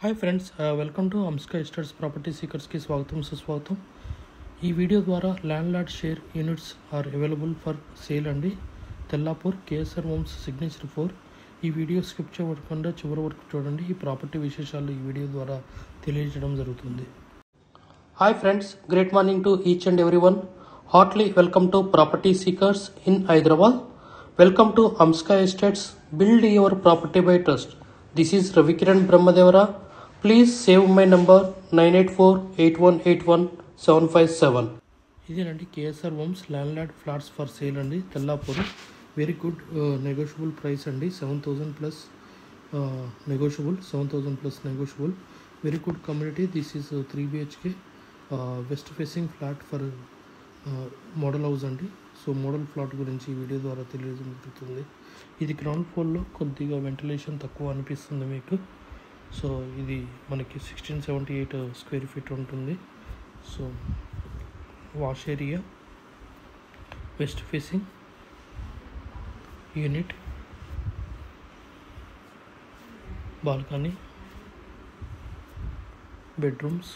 Hi friends, welcome to Amska estates property సీకర్స్కి స్వాగతం సుస్వాగతం. ఈ వీడియో ద్వారా landlord share units are available for sale అండి. Tellapur KSR homes signature 4. ఈ వీడియో స్కిప్ చేయకుండా చివరి వరకు చూడండి. ఈ ప్రాపర్టీ విశేషాలు ఈ వీడియో ద్వారా తెలియజేయడం జరుగుతుంది. Hi friends, great morning to each and every one. Heartly welcome to property seekers in Hyderabad. Welcome to Amska estates, build your property by trust. This is Ravikiran Brahmadevara. Please save my number 9848181757. ఇదేనండి KSR homes landlord flats for sale అండి, Tellapur. Very good negotiable price అండి. 7,000 plus negotiable. Very good community. This is 3 BHK west facing flat for model house అండి. So model flat గురించి ఈ video ద్వారా తెలియజేయడం జరుగుతుంది. ఇది గ్రౌండ్ ఫ్లోర్లో కొద్దిగా వెంటిలేషన్ తక్కువ అనిపిస్తుంది మీకు. సో ఇది మనకి 1678 స్క్వేర్ ఫీట్ ఉంటుంది. So wash area, west facing unit, balcony, bedrooms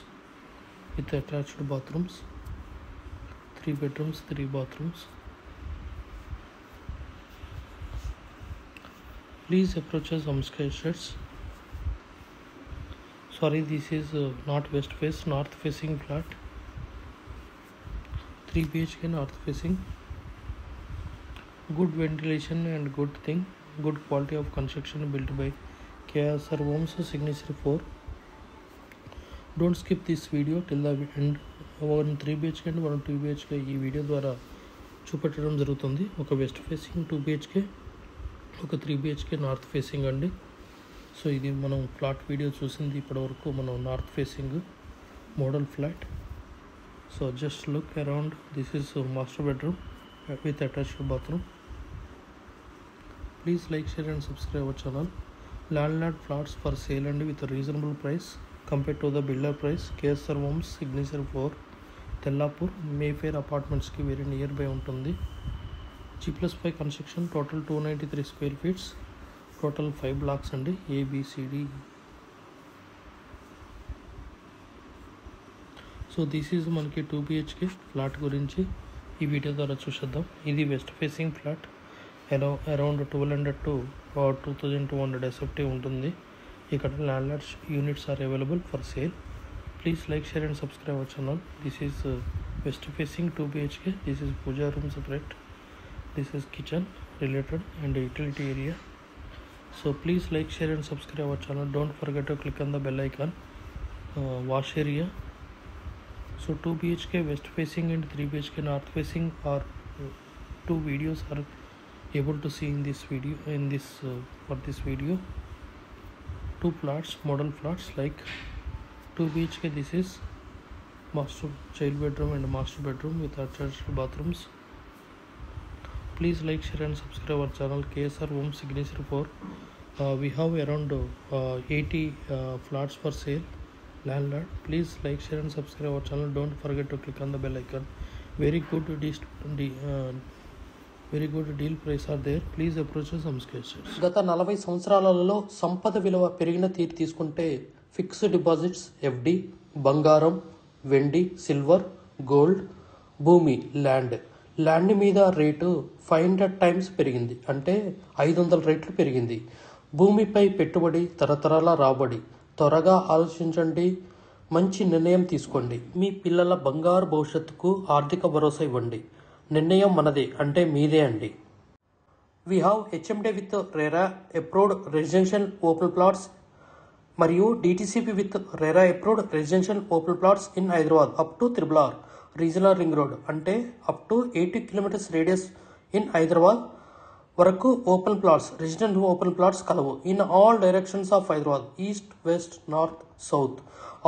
with attached bathrooms, 3 bedrooms, 3 bathrooms. Please approach us Amska Estates. Sorry, this is not west face, north facing flat. 3 BHK north facing. Good ventilation and good thing. Good quality of construction built by KSR Homes signature 4. Don't skip this video till the end. 1 3 BHK and 1 2 BHK ఈ video ద్వారా చూపెట్టడం జరుగుతుంది. ఒక west facing 2 BHK, ఒక 3 BHK north facing అండి. So ఇది మనం flat video చూసింది ఇప్పటివరకు మనం north facing model flat. So just look around. This is master bedroom with attached bathroom. Please like, share and subscribe our channel. Landlord flats for sale అండి with reasonable price compare to the builder price. KSR homes signature 4, Tellapur, Mayfair అపార్ట్మెంట్స్కి very near by ఉంటుంది. G+5 construction. Total 293 square feets. Total 5 blocks అండి, ABCD. So this is మనకి 2 BHK flat గురించి ఈ video ద్వారా చూసేద్దాం. ఇది west facing flat. Around 1200 to 2200 SFT ఉంటుంది. ఇక్కడ landlord units are available for sale. Please like, share and subscribe our channel. This is west facing 2 BHK. This is puja room separate. This is kitchen related and utility area. So please like, share and subscribe our channel. Don't forget to click on the bell icon. Wash area. So 2 BHK west facing and 3 BHK north facing are 2 videos are able to see in this video. For this video, 2 plots, model plots like 2 BHK. This is master child bedroom and master bedroom with attached bathrooms. Please like, share and subscribe our channel KSR Home signature 4. We have around 80 flats for sale, landlord. Please like, share and subscribe our channel. Don't forget to click on the bell icon. Very good deal price are there. Please approach Amska estates. గత 40 సంవత్సరాలలో సంపద విలువ పెరిగిన తీరు తీసుకుంటే fixed deposits, FD, బంగారం, వెండి, silver, gold, భూమి, ల్యాండ్ మీద రేటు 500 times పెరిగింది, అంటే 500 రెట్లు పెరిగింది. భూమిపై పెట్టుబడి తరతరాల రాబడి. త్వరగా ఆలోచించండి, మంచి నిర్ణయం తీసుకోండి. మీ పిల్లల బంగారు భవిష్యత్తుకు ఆర్థిక భరోసా ఇవ్వండి. నిర్ణయం మనదే, అంటే మీదే అండి. We have HMD with RERA approved residential open plots మరియు DTCP with RERA approved residential open plots in Hyderabad up to RRR regional ring road, అంటే up to 80 kilometers radius in Hyderabad వరకు open plots, residential open plots కలవు. In all directions of Hyderabad, east, west, north, south,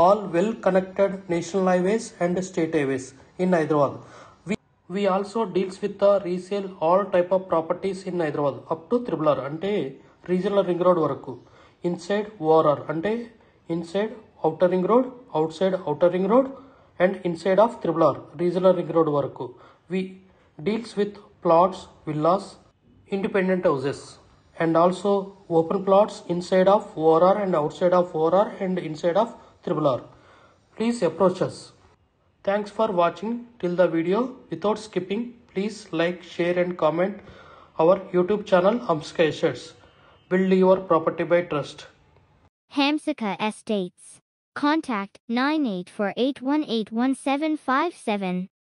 all well connected national highways and state highways in Hyderabad. We also deals with the resale all type of properties in Hyderabad up to RRR, అంటే regional ring road వరకు. Inside ORR, అంటే inside outer ring road, outside outer ring road and inside of RRR regional ring road వరకు. We deals with plots, villas, independent houses and also open plots inside of ORR and outside of ORR and inside of RRR. Please approach us. Thanks for watching till the video. Without skipping, please like, share and comment our YouTube channel Hamsika Estates. Build your property by trust. Hamsika Estates. Contact 9848181757.